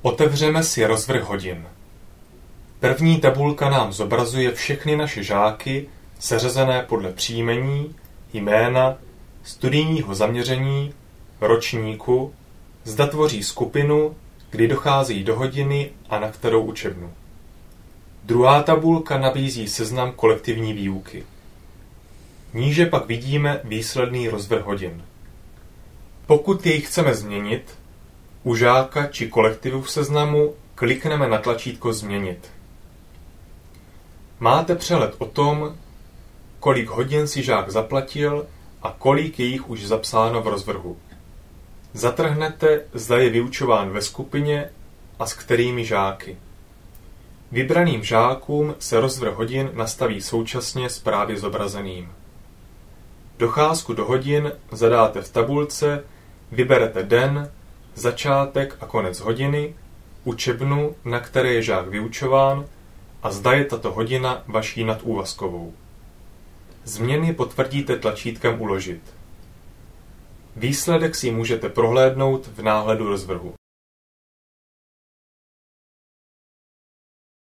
Otevřeme si rozvrh hodin. První tabulka nám zobrazuje všechny naše žáky, seřazené podle příjmení, jména, studijního zaměření, ročníku, zda tvoří skupinu, kdy docházejí do hodiny a na kterou učebnu. Druhá tabulka nabízí seznam kolektivní výuky. Níže pak vidíme výsledný rozvrh hodin. Pokud jej chceme změnit, u žáka či kolektivu v seznamu klikneme na tlačítko Změnit. Máte přehled o tom, kolik hodin si žák zaplatil a kolik je jich už zapsáno v rozvrhu. Zatrhnete, zda je vyučován ve skupině a s kterými žáky. Vybraným žákům se rozvrh hodin nastaví současně s právě zobrazeným. Docházku do hodin zadáte v tabulce, vyberete den, začátek a konec hodiny, učebnu, na které je žák vyučován, a zda je tato hodina vaší nadúvazkovou. Změny potvrdíte tlačítkem Uložit. Výsledek si můžete prohlédnout v náhledu rozvrhu.